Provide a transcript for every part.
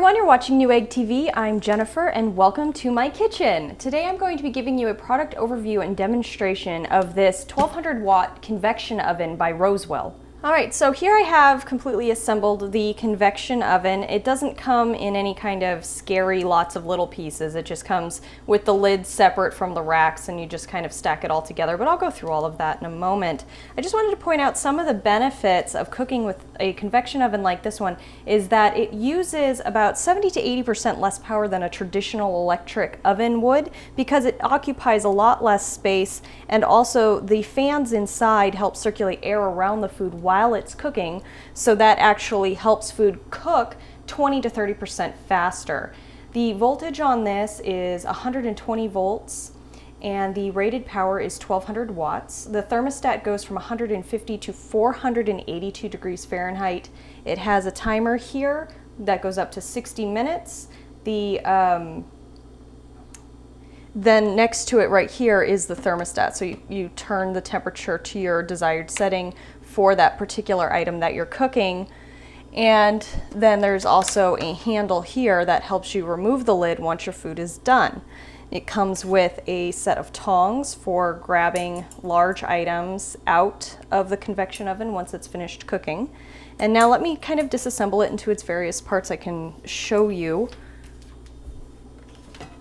everyone, you're watching Newegg TV. I'm Jennifer and welcome to my kitchen. Today I'm going to be giving you a product overview and demonstration of this 1200 watt convection oven by Rosewill. Alright, so here I have completely assembled the convection oven. It doesn't come in any kind of scary lots of little pieces. It just comes with the lid separate from the racks and you just kind of stack it all together, but I'll go through all of that in a moment. I just wanted to point out some of the benefits of cooking with a convection oven like this one is that it uses about 70 to 80% less power than a traditional electric oven would because it occupies a lot less space, and also the fans inside help circulate air around the food while it's cooking, so that actually helps food cook 20 to 30% faster. The voltage on this is 120 volts and the rated power is 1200 watts. The thermostat goes from 150 to 482 degrees Fahrenheit. It has a timer here that goes up to 60 minutes. Then next to it right here is the thermostat. So you turn the temperature to your desired setting for that particular item that you're cooking. And then there's also a handle here that helps you remove the lid once your food is done. It comes with a set of tongs for grabbing large items out of the convection oven once it's finished cooking. And now let me kind of disassemble it into its various parts. I can show you.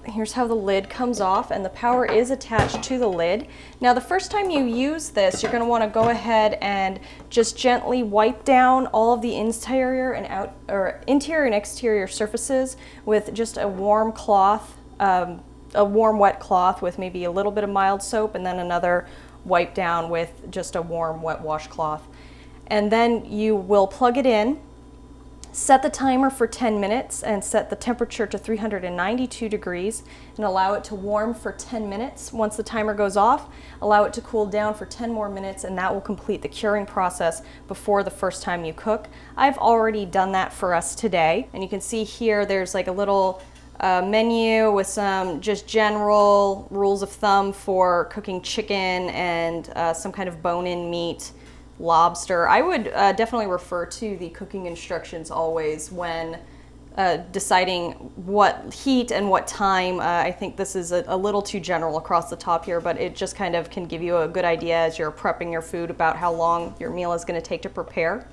Here's how the lid comes off, and the power is attached to the lid. Now the first time you use this, you're going to want to go ahead and just gently wipe down all of the interior and exterior surfaces with just a warm cloth, a warm wet cloth with maybe a little bit of mild soap, and then another wipe down with just a warm wet washcloth. And then you will plug it in. Set the timer for 10 minutes and set the temperature to 392 degrees and allow it to warm for 10 minutes. Once the timer goes off, allow it to cool down for 10 more minutes, and that will complete the curing process before the first time you cook. I've already done that for us today, and you can see here there's like a little menu with some just general rules of thumb for cooking chicken and some kind of bone-in meat, lobster. I would definitely refer to the cooking instructions always when deciding what heat and what time. I think this is a little too general across the top here, but it just kind of can give you a good idea as you're prepping your food about how long your meal is going to take to prepare.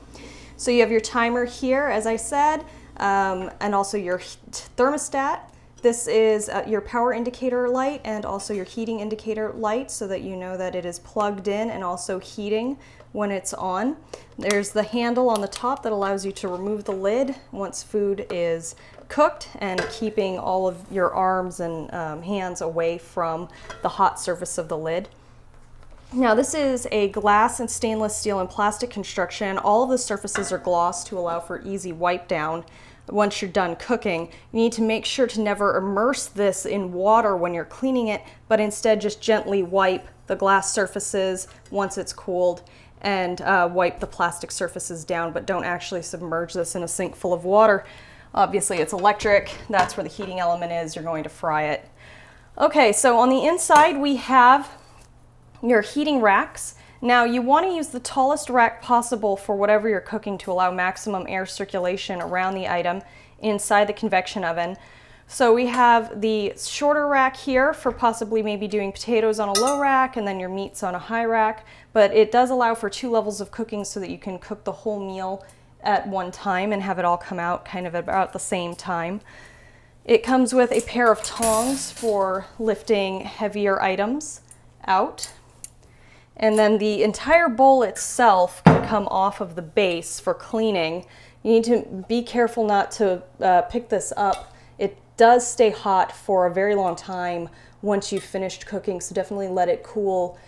So you have your timer here, as I said, and also your thermostat. This is your power indicator light and also your heating indicator light, so that you know that it is plugged in and also heating when it's on. There's the handle on the top that allows you to remove the lid once food is cooked, and keeping all of your arms and hands away from the hot surface of the lid. Now this is a glass and stainless steel and plastic construction. All of the surfaces are glossed to allow for easy wipe down. Once you're done cooking, you need to make sure to never immerse this in water when you're cleaning it, but instead just gently wipe the glass surfaces once it's cooled, and wipe the plastic surfaces down, but don't actually submerge this in a sink full of water. Obviously it's electric, that's where the heating element is, you're going to fry it. Okay, so on the inside we have your heating racks. Now you want to use the tallest rack possible for whatever you're cooking to allow maximum air circulation around the item inside the convection oven. So we have the shorter rack here for possibly maybe doing potatoes on a low rack and then your meats on a high rack, but it does allow for 2 levels of cooking so that you can cook the whole meal at one time and have it all come out kind of about the same time. It comes with a pair of tongs for lifting heavier items out. And then the entire bowl itself can come off of the base for cleaning. You need to be careful not to pick this up. It does stay hot for a very long time once you've finished cooking, so definitely let it cool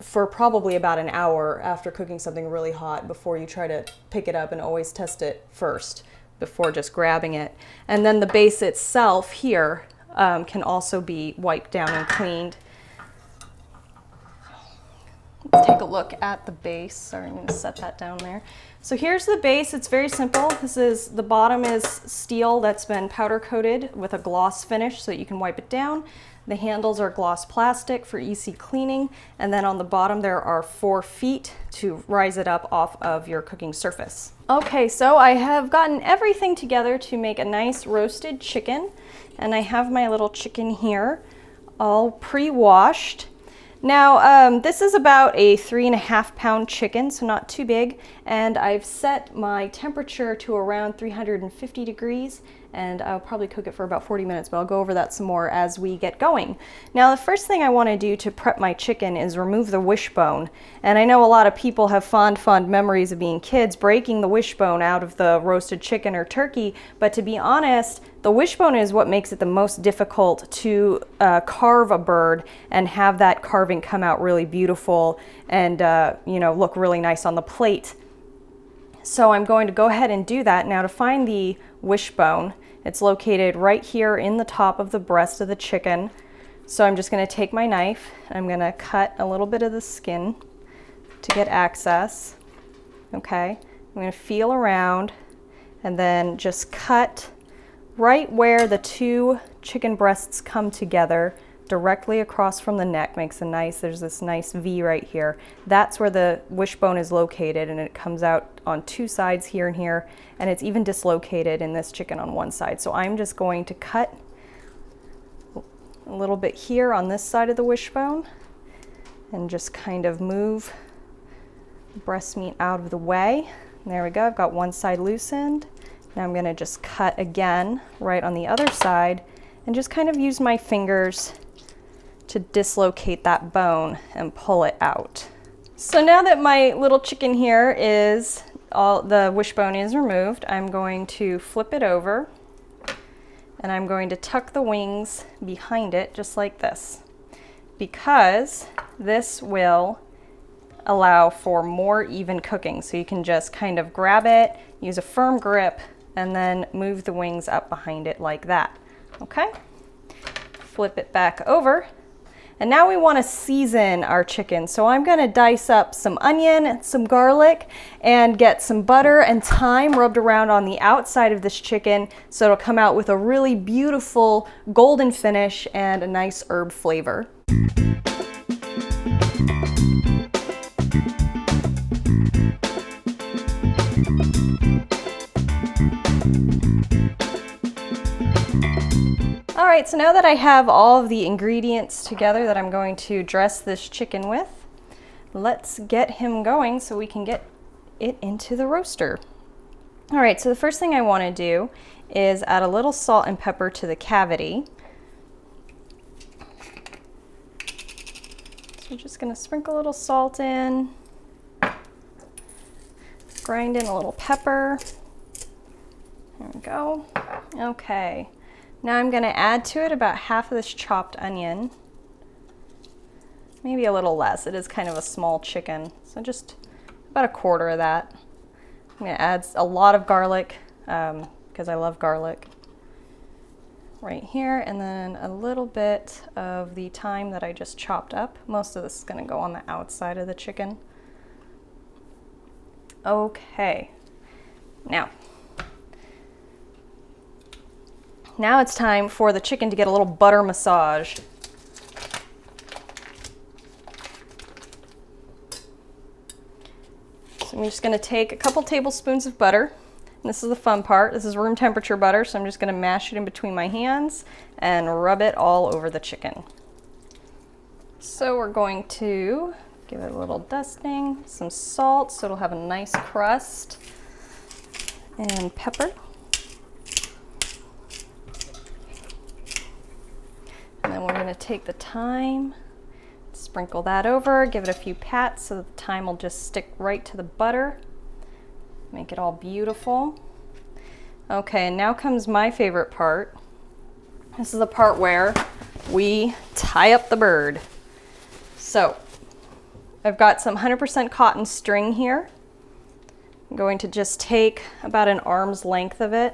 for probably about an hour after cooking something really hot before you try to pick it up, and always test it first before just grabbing it. And then the base itself here can also be wiped down and cleaned. Let's take a look at the base. Sorry, I'm going to set that down there. So here's the base. It's very simple. The bottom is steel that's been powder coated with a gloss finish so that you can wipe it down. The handles are gloss plastic for easy cleaning, and then on the bottom there are 4 feet to rise it up off of your cooking surface. Okay, so I have gotten everything together to make a nice roasted chicken, and I have my little chicken here all pre-washed. Now, this is about a 3.5 pound chicken, so not too big, and I've set my temperature to around 350 degrees, and I'll probably cook it for about 40 minutes, but I'll go over that some more as we get going. Now, the first thing I want to do to prep my chicken is remove the wishbone, and I know a lot of people have fond memories of being kids breaking the wishbone out of the roasted chicken or turkey, but to be honest, the wishbone is what makes it the most difficult to carve a bird and have that carving come out really beautiful and you know, look really nice on the plate. So I'm going to go ahead and do that. Now, to find the wishbone, it's located right here in the top of the breast of the chicken. So I'm just going to take my knife and I'm going to cut a little bit of the skin to get access. Okay, I'm going to feel around and then just cut right where the 2 chicken breasts come together, directly across from the neck. Makes a nice, there's this nice V right here. That's where the wishbone is located, and it comes out on 2 sides here and here, and it's even dislocated in this chicken on one side. So I'm just going to cut a little bit here on this side of the wishbone and just kind of move the breast meat out of the way. And there we go, I've got one side loosened. Now I'm going to just cut again right on the other side and just kind of use my fingers to dislocate that bone and pull it out. So now that my little chicken here is all the wishbone is removed, I'm going to flip it over and I'm going to tuck the wings behind it just like this, because this will allow for more even cooking. So you can just kind of grab it, use a firm grip, and then move the wings up behind it like that. Okay, flip it back over. And now we want to season our chicken. So I'm going to dice up some onion and some garlic and get some butter and thyme rubbed around on the outside of this chicken so it'll come out with a really beautiful golden finish and a nice herb flavor. All right, so now that I have all of the ingredients together that I'm going to dress this chicken with, let's get him going so we can get it into the roaster. All right, so the first thing I want to do is add a little salt and pepper to the cavity. So I'm just going to sprinkle a little salt in, grind in a little pepper. There we go. Okay. Now I'm going to add to it about half of this chopped onion, maybe a little less. It is kind of a small chicken, so just about a quarter of that. I'm going to add a lot of garlic because I love garlic right here, and then a little bit of the thyme that I just chopped up. Most of this is going to go on the outside of the chicken. Okay, Now it's time for the chicken to get a little butter massage. So I'm just going to take a couple tablespoons of butter. And this is the fun part. This is room temperature butter, so I'm just going to mash it in between my hands and rub it all over the chicken. So we're going to give it a little dusting, some salt so it'll have a nice crust, and pepper. And then we're going to take the thyme, sprinkle that over, give it a few pats so that the thyme will just stick right to the butter. Make it all beautiful. Okay, and now comes my favorite part. This is the part where we tie up the bird. So I've got some 100% cotton string here. I'm going to just take about an arm's length of it.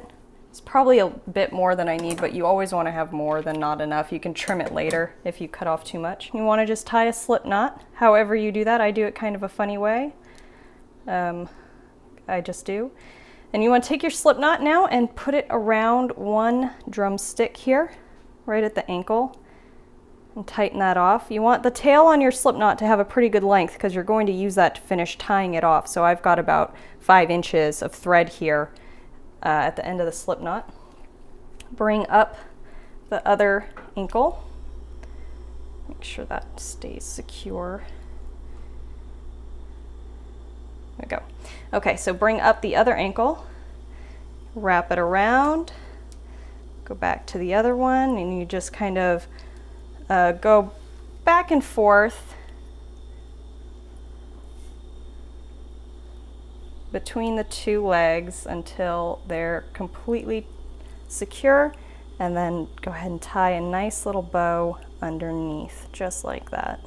It's probably a bit more than I need, but you always want to have more than not enough. You can trim it later if you cut off too much. You want to just tie a slip knot. However you do that, I do it kind of a funny way. I just do. And you want to take your slip knot now and put it around one drumstick here, right at the ankle. and tighten that off. You want the tail on your slip knot to have a pretty good length because you're going to use that to finish tying it off. So I've got about 5 inches of thread here at the end of the slip knot. Bring up the other ankle. Make sure that stays secure. There we go. Okay, so bring up the other ankle, wrap it around, go back to the other one, and you just kind of go back and forth between the 2 legs until they're completely secure, and then go ahead and tie a nice little bow underneath, just like that.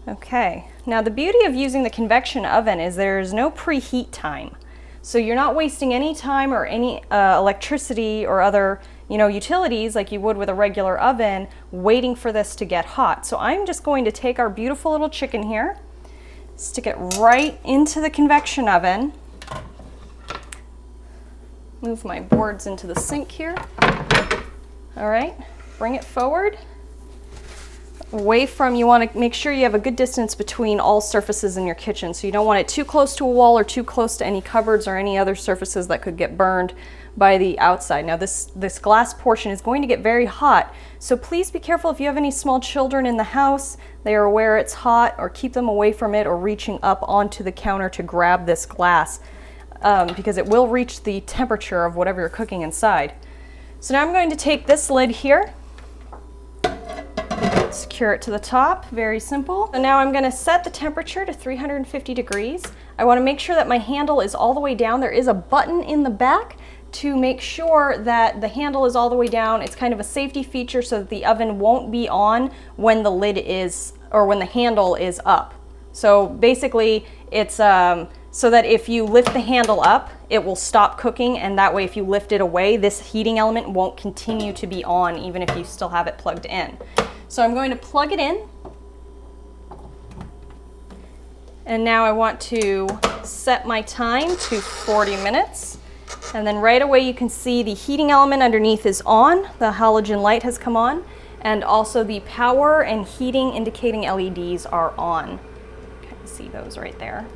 Okay, now the beauty of using the convection oven is there's no preheat time. So you're not wasting any time or any electricity or other, utilities like you would with a regular oven waiting for this to get hot. So I'm just going to take our beautiful little chicken here, stick it right into the convection oven. Move my boards into the sink here. All right, bring it forward. Away from, you want to make sure you have a good distance between all surfaces in your kitchen. So you don't want it too close to a wall or too close to any cupboards or any other surfaces that could get burned by the outside. Now this glass portion is going to get very hot, so please be careful if you have any small children in the house. They are aware it's hot, or keep them away from it or reaching up onto the counter to grab this glass because it will reach the temperature of whatever you're cooking inside. So now I'm going to take this lid here, secure it to the top, very simple. So now I'm going to set the temperature to 350 degrees. I want to make sure that my handle is all the way down. There is a button in the back to make sure that the handle is all the way down. It's kind of a safety feature so that the oven won't be on when the lid is, or when the handle is up. So basically it's so that if you lift the handle up, it will stop cooking, and that way if you lift it away, this heating element won't continue to be on even if you still have it plugged in. So I'm going to plug it in, and now I want to set my time to 40 minutes, and then right away you can see the heating element underneath is on, the halogen light has come on, and also the power and heating indicating LEDs are on. You can see those right there.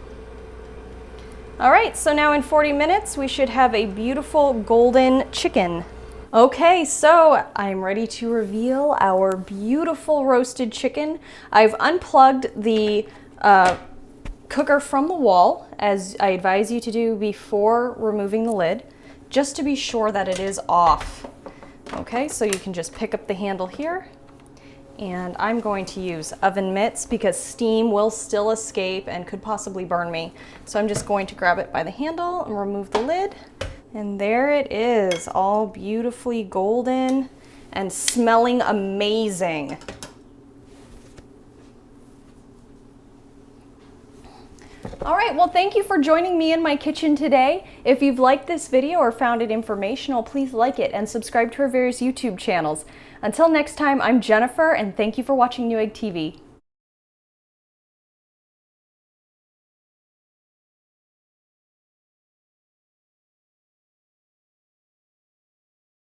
All right, so now in 40 minutes we should have a beautiful golden chicken. Okay, so I'm ready to reveal our beautiful roasted chicken. I've unplugged the cooker from the wall, as I advise you to do before removing the lid, just to be sure that it is off. Okay, so you can just pick up the handle here, and I'm going to use oven mitts because steam will still escape and could possibly burn me. So I'm just going to grab it by the handle and remove the lid. And there it is, all beautifully golden and smelling amazing. All right, well, thank you for joining me in my kitchen today. If you've liked this video or found it informational, please like it and subscribe to our various YouTube channels. Until next time, I'm Jennifer, and thank you for watching Newegg TV.